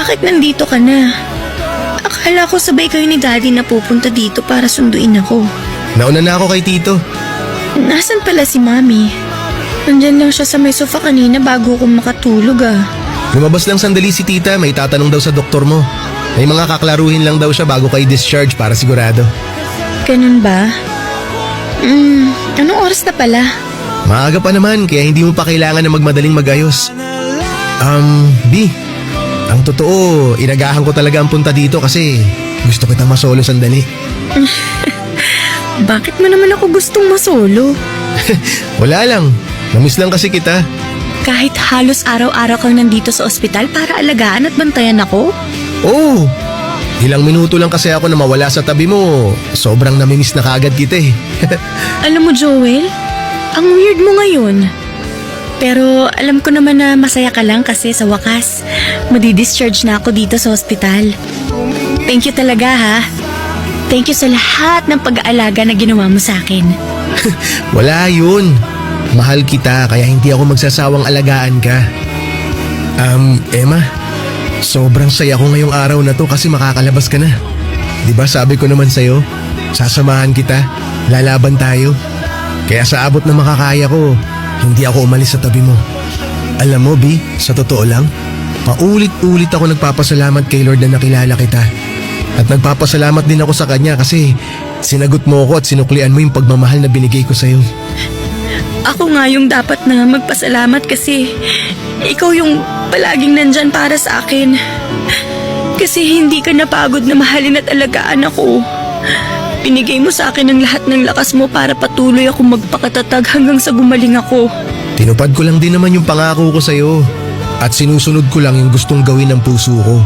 Bakit nandito ka na? Akala ko sabay kayo ni Daddy na pupunta dito para sunduin ako. Nauna na ako kay Tito. Nasaan pala si Mami? Nandyan lang siya sa may sofa kanina bago ako makatulog Lumabas lang sandali si Tita, may tatanong daw sa doktor mo. May mga kaklaruhin lang daw siya bago kayo discharge para sigurado. Ganun ba? Anong oras na pala? Maaga pa naman, kaya hindi mo pa kailangan na magmadaling magayos. B, ang totoo, inagahan ko talaga ang punta dito kasi gusto kitang masolo sandali. Bakit mo naman ako gustong masolo? Wala lang, namiss lang kasi kita. Kahit halos araw-araw kang nandito sa ospital para alagaan at bantayan ako? Oo, ilang minuto lang kasi ako na mawala sa tabi mo. Sobrang namimiss na kaagad kita eh. Alam mo Joel, ang weird mo ngayon. Pero alam ko naman na masaya ka lang kasi sa wakas, madi-discharge na ako dito sa ospital. Thank you talaga ha. Thank you sa lahat ng pag-aalaga na ginawa mo sa akin. Wala yun. Mahal kita kaya hindi ako magsasawang alagaan ka. Emma, sobrang saya ko ngayong araw na to kasi makakalabas ka na. Diba sabi ko naman sa'yo, sasamahan kita, lalaban tayo. Kaya sa abot na makakaya ko, hindi ako umalis sa tabi mo. Alam mo, B, sa totoo lang, paulit-ulit ako nagpapasalamat kay Lord na nakilala kita. At nagpapasalamat din ako sa Kanya kasi sinagot mo ako at sinuklian mo yung pagmamahal na binigay ko sa'yo. Ako nga yung dapat na magpasalamat kasi ikaw yung palaging nandyan para sa akin. Kasi hindi ka napagod na mahalin at alagaan ako. Binigay mo sa akin ang lahat ng lakas mo para patuloy ako magpakatatag hanggang sa gumaling ako. Tinupad ko lang din naman yung pangako ko sa'yo at sinusunod ko lang yung gustong gawin ng puso ko.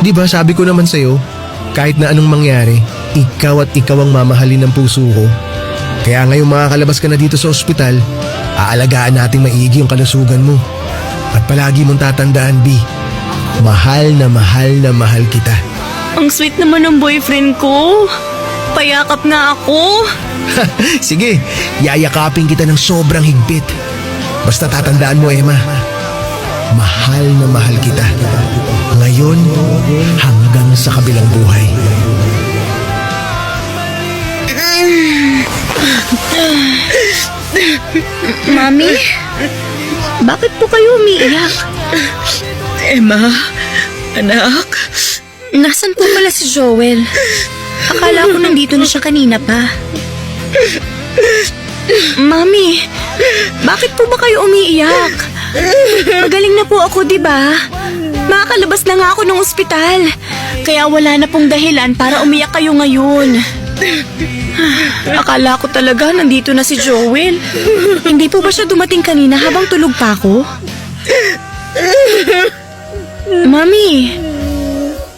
Diba sabi ko naman sa'yo, kahit na anong mangyari, ikaw at ikaw ang mamahalin ng puso ko. Kaya ngayong makakalabas ka na dito sa ospital, aalagaan nating maigi yung kalusugan mo. At palagi mong tatandaan, B, mahal na mahal na mahal kita. Ang sweet naman ng boyfriend ko. Payakap nga ako. Sige, yayakapin kita ng sobrang higpit. Basta tatandaan mo, Emma, mahal na mahal kita. Ngayon hanggang sa kabilang buhay. Mami, bakit po kayo umiiyak? Emma, anak. Nasaan po pala si Joel? Akala ko nandito na siya kanina pa. Mami, bakit po ba kayo umiiyak? Magaling na po ako, di ba? Makakalabas na nga ako ng ospital. Kaya wala na pong dahilan para umiyak kayo ngayon. Akala ko talaga nandito na si Joel. Hindi po ba siya dumating kanina habang tulog pa ako? Mami,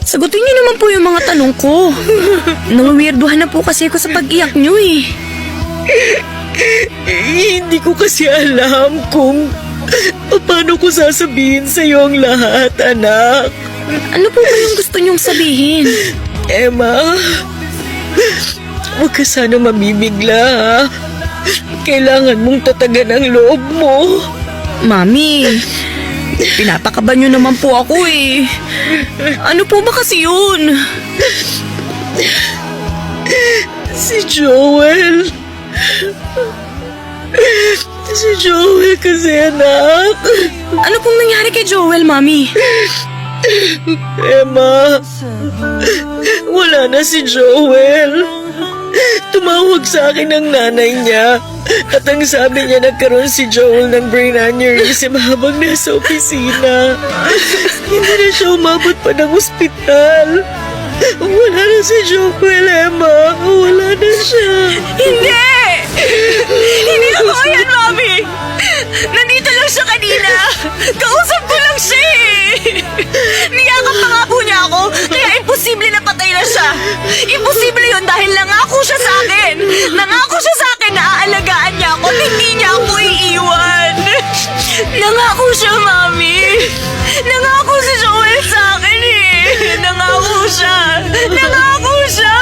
sagutin niyo naman po yung mga tanong ko. Nawiwirduhan na po kasi ako sa pag-iyak niyo eh. Hindi ko kasi alam kung paano ko sasabihin sa'yo ang lahat, anak. Ano po ba yung gusto niyong sabihin? Emma, huwag ka sana mamimigla, ha? Kailangan mong tatagan ang loob mo. Mami, pinapakaban niyo naman po ako eh. Ano po ba kasi yun? Si Joel. Si Joel kasi, anak. Ano pong nangyari kay Joel, Mami? Emma, wala na si Joel. Tumawag sa akin ang nanay niya at ang sabi niya nagkaroon si Joel ng brain aneurysm habang nasa opisina. Hindi na siya umabot pa ng ospital. Wala na si Joel, Emma. Wala na siya. Hindi! Hindi totoo yan, Mami! Nandito lang siya kanina! Kausap ko lang siya eh! Niyakap pa nga po niya ako, kaya imposible na patay na siya! Imposible yun dahil nangako siya sa akin! Nangako siya sa akin na aalagaan niya ako at hindi niya ako iiwan! Nangako siya, Mami! Nangako si Joel sa akin eh! Nangako siya! Nangako siya!